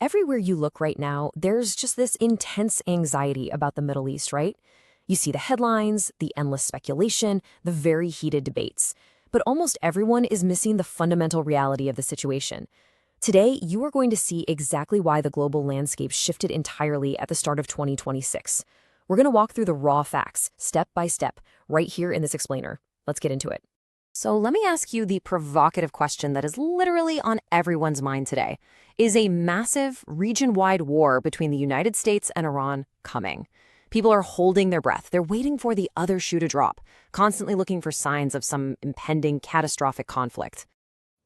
Everywhere you look right now, there's just this intense anxiety about the Middle East, right? You see the headlines, the endless speculation, the very heated debates. But almost everyone is missing the fundamental reality of the situation. Today, you are going to see exactly why the global landscape shifted entirely at the start of 2026. We're going to walk through the raw facts, step by step, right here in this explainer. Let's get into it. So let me ask you the provocative question that is literally on everyone's mind today. Is a massive, region-wide war between the United States and Iran coming? People are holding their breath. They're waiting for the other shoe to drop, constantly looking for signs of some impending catastrophic conflict.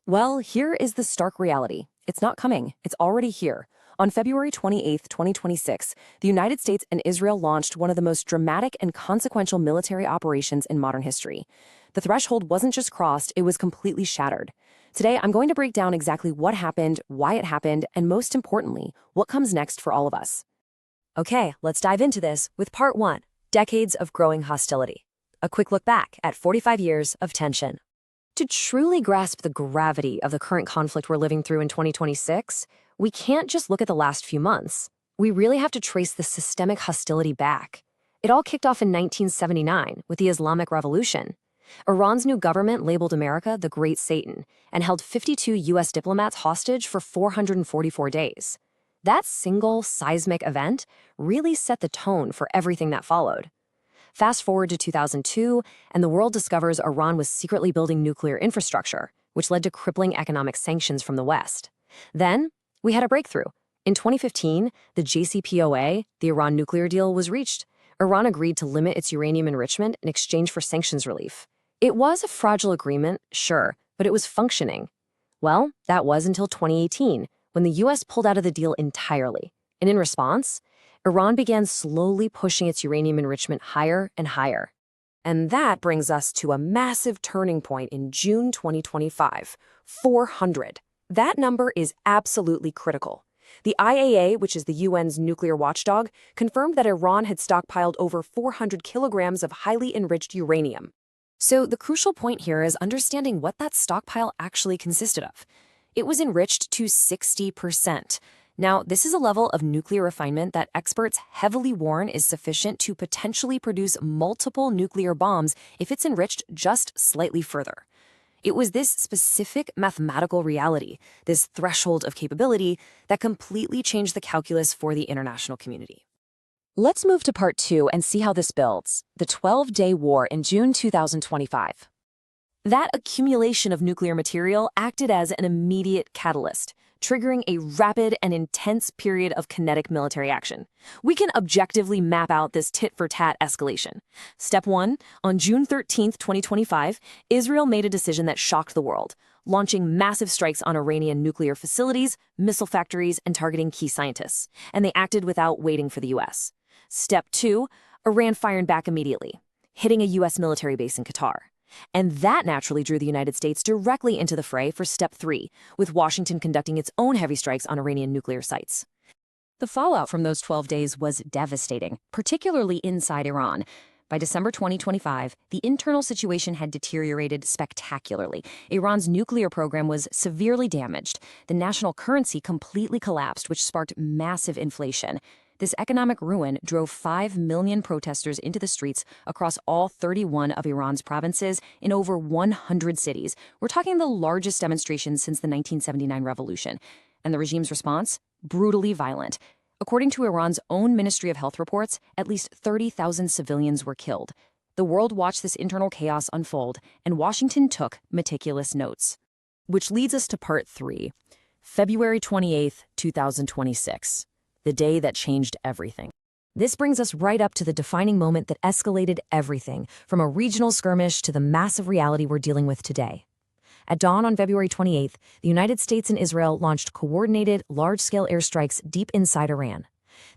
Well, here is the stark reality. It's not coming. It's already here. On February 28, 2026, the United States and Israel launched one of the most dramatic and consequential military operations in modern history. The threshold wasn't just crossed, it was completely shattered. Today, I'm going to break down exactly what happened, why it happened, and most importantly, what comes next for all of us. Okay, let's dive into this with Part 1, Decades of Growing Hostility. A quick look back at 45 years of tension. To truly grasp the gravity of the current conflict we're living through in 2026, we can't just look at the last few months. We really have to trace the systemic hostility back. It all kicked off in 1979 with the Islamic Revolution. Iran's new government labeled America the Great Satan and held 52 U.S. diplomats hostage for 444 days. That single seismic event really set the tone for everything that followed. Fast forward to 2002, and the world discovers Iran was secretly building nuclear infrastructure, which led to crippling economic sanctions from the West. Then, we had a breakthrough. In 2015, the JCPOA, the Iran nuclear deal, was reached. Iran agreed to limit its uranium enrichment in exchange for sanctions relief. It was a fragile agreement, sure, but it was functioning. Well, that was until 2018, when the U.S. pulled out of the deal entirely. And in response, Iran began slowly pushing its uranium enrichment higher and higher. And that brings us to a massive turning point in June 2025, 400. That number is absolutely critical. The IAEA, which is the UN's nuclear watchdog, confirmed that Iran had stockpiled over 400 kilograms of highly enriched uranium. So the crucial point here is understanding what that stockpile actually consisted of. It was enriched to 60%. Now, this is a level of nuclear refinement that experts heavily warn is sufficient to potentially produce multiple nuclear bombs if it's enriched just slightly further. It was this specific mathematical reality, this threshold of capability, that completely changed the calculus for the international community. Let's move to Part 2 and see how this builds, the 12-day war in June 2025. That accumulation of nuclear material acted as an immediate catalyst, triggering a rapid and intense period of kinetic military action. We can objectively map out this tit-for-tat escalation. Step 1, on June 13, 2025, Israel made a decision that shocked the world, launching massive strikes on Iranian nuclear facilities, missile factories, and targeting key scientists. And they acted without waiting for the U.S. Step 2, Iran fired back immediately, hitting a U.S. military base in Qatar. And that naturally drew the United States directly into the fray for Step 3, with Washington conducting its own heavy strikes on Iranian nuclear sites. The fallout from those 12 days was devastating, particularly inside Iran. By December 2025, the internal situation had deteriorated spectacularly. Iran's nuclear program was severely damaged. The national currency completely collapsed, which sparked massive inflation. This economic ruin drove 5 million protesters into the streets across all 31 of Iran's provinces in over 100 cities. We're talking the largest demonstrations since the 1979 revolution. And the regime's response? Brutally violent. According to Iran's own Ministry of Health reports, at least 30,000 civilians were killed. The world watched this internal chaos unfold, and Washington took meticulous notes. Which leads us to Part 3, February 28, 2026. The day that changed everything. This brings us right up to the defining moment that escalated everything, from a regional skirmish to the massive reality we're dealing with today. At dawn on February 28th, the United States and Israel launched coordinated, large-scale airstrikes deep inside Iran.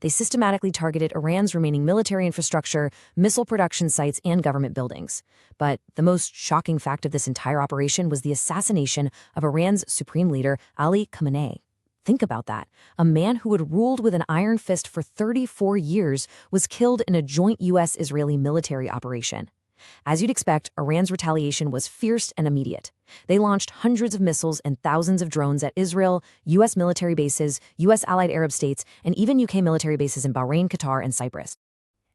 They systematically targeted Iran's remaining military infrastructure, missile production sites, and government buildings. But the most shocking fact of this entire operation was the assassination of Iran's Supreme Leader Ali Khamenei. Think about that. A man who had ruled with an iron fist for 34 years was killed in a joint U.S.-Israeli military operation. As you'd expect, Iran's retaliation was fierce and immediate. They launched hundreds of missiles and thousands of drones at Israel, U.S. military bases, U.S. allied Arab states, and even UK military bases in Bahrain, Qatar, and Cyprus.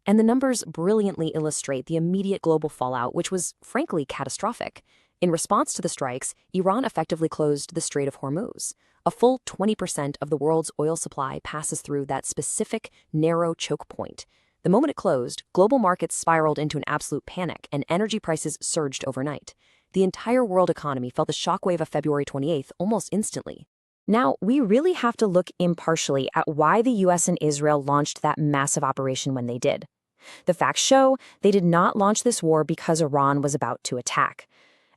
And the numbers brilliantly illustrate the immediate global fallout, which was, frankly, catastrophic. In response to the strikes, Iran effectively closed the Strait of Hormuz. A full 20% of the world's oil supply passes through that specific, narrow choke point. The moment it closed, global markets spiraled into an absolute panic, and energy prices surged overnight. The entire world economy felt the shockwave of February 28th almost instantly. Now, we really have to look impartially at why the US and Israel launched that massive operation when they did. The facts show they did not launch this war because Iran was about to attack.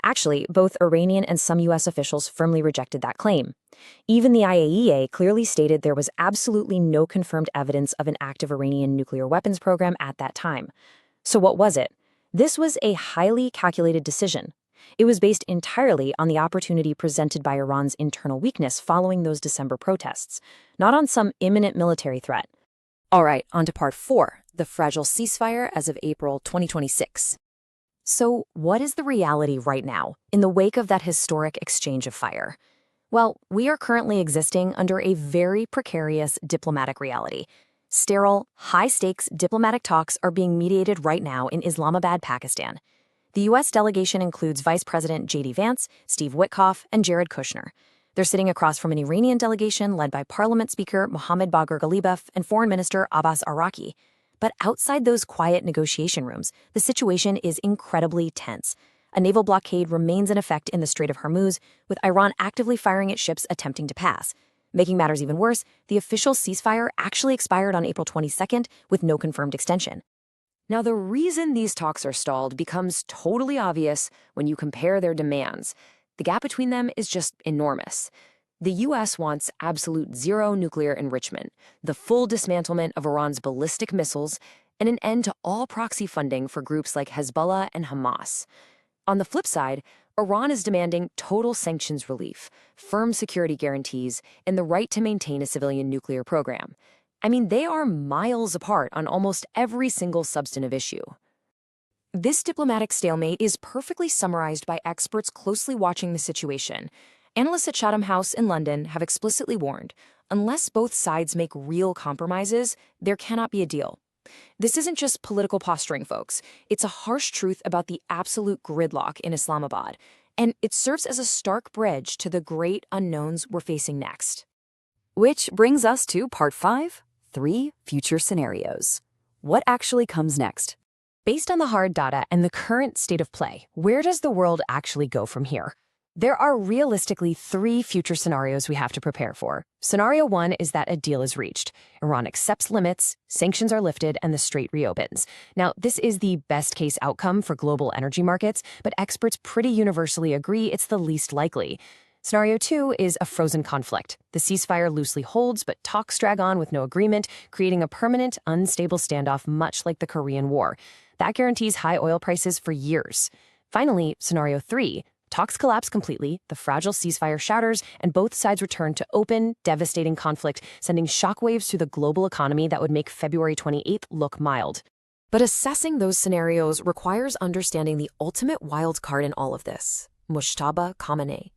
Actually, both Iranian and some US officials firmly rejected that claim. Even the IAEA clearly stated there was absolutely no confirmed evidence of an active Iranian nuclear weapons program at that time. So what was it? This was a highly calculated decision. It was based entirely on the opportunity presented by Iran's internal weakness following those December protests, not on some imminent military threat. All right, on to part 4, the fragile ceasefire as of April 2026. So what is the reality right now, in the wake of that historic exchange of fire? Well, we are currently existing under a very precarious diplomatic reality. Sterile, high-stakes diplomatic talks are being mediated right now in Islamabad, Pakistan. The U.S. delegation includes Vice President J.D. Vance, Steve Witkoff, and Jared Kushner. They're sitting across from an Iranian delegation led by Parliament Speaker Mohammad Bagher Ghalibaf and Foreign Minister Abbas Araki. But outside those quiet negotiation rooms, the situation is incredibly tense. A naval blockade remains in effect in the Strait of Hormuz, with Iran actively firing at ships attempting to pass. Making matters even worse, the official ceasefire actually expired on April 22nd with no confirmed extension. Now, the reason these talks are stalled becomes totally obvious when you compare their demands. The gap between them is just enormous. The U.S. wants absolute zero nuclear enrichment, the full dismantlement of Iran's ballistic missiles, and an end to all proxy funding for groups like Hezbollah and Hamas. On the flip side, Iran is demanding total sanctions relief, firm security guarantees, and the right to maintain a civilian nuclear program. I mean, they are miles apart on almost every single substantive issue. This diplomatic stalemate is perfectly summarized by experts closely watching the situation. Analysts at Chatham House in London have explicitly warned, unless both sides make real compromises, there cannot be a deal. This isn't just political posturing, folks. It's a harsh truth about the absolute gridlock in Islamabad, and it serves as a stark bridge to the great unknowns we're facing next. Which brings us to part 5, 3 future scenarios. What actually comes next? Based on the hard data and the current state of play, where does the world actually go from here? There are realistically 3 future scenarios we have to prepare for. Scenario 1 is that a deal is reached. Iran accepts limits, sanctions are lifted, and the strait reopens. Now, this is the best-case outcome for global energy markets, but experts pretty universally agree it's the least likely. Scenario 2 is a frozen conflict. The ceasefire loosely holds, but talks drag on with no agreement, creating a permanent, unstable standoff much like the Korean War. That guarantees high oil prices for years. Finally, Scenario 3. Talks collapse completely, the fragile ceasefire shatters, and both sides return to open, devastating conflict, sending shockwaves through the global economy that would make February 28th look mild. But assessing those scenarios requires understanding the ultimate wild card in all of this, Mojtaba Khamenei.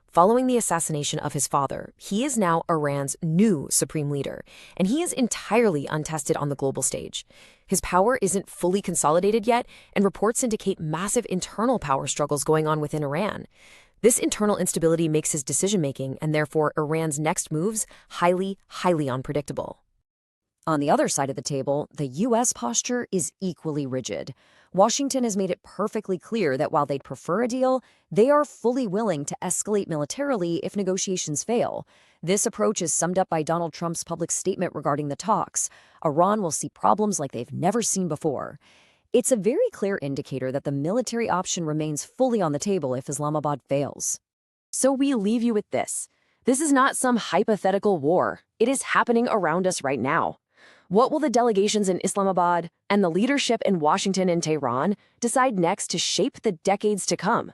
Following the assassination of his father, he is now Iran's new supreme leader, and he is entirely untested on the global stage. His power isn't fully consolidated yet, and reports indicate massive internal power struggles going on within Iran. This internal instability makes his decision-making, and therefore Iran's next moves, highly unpredictable. On the other side of the table, the U.S. posture is equally rigid. Washington has made it perfectly clear that while they'd prefer a deal, they are fully willing to escalate militarily if negotiations fail. This approach is summed up by Donald Trump's public statement regarding the talks. Iran will see problems like they've never seen before. It's a very clear indicator that the military option remains fully on the table if Islamabad fails. So we leave you with this. This is not some hypothetical war. It is happening around us right now. What will the delegations in Islamabad and the leadership in Washington and Tehran decide next to shape the decades to come?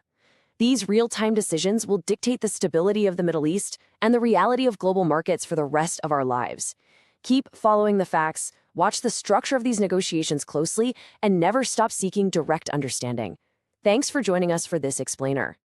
These real-time decisions will dictate the stability of the Middle East and the reality of global markets for the rest of our lives. Keep following the facts, Watch the structure of these negotiations closely and never stop seeking direct understanding. Thanks for joining us for this explainer.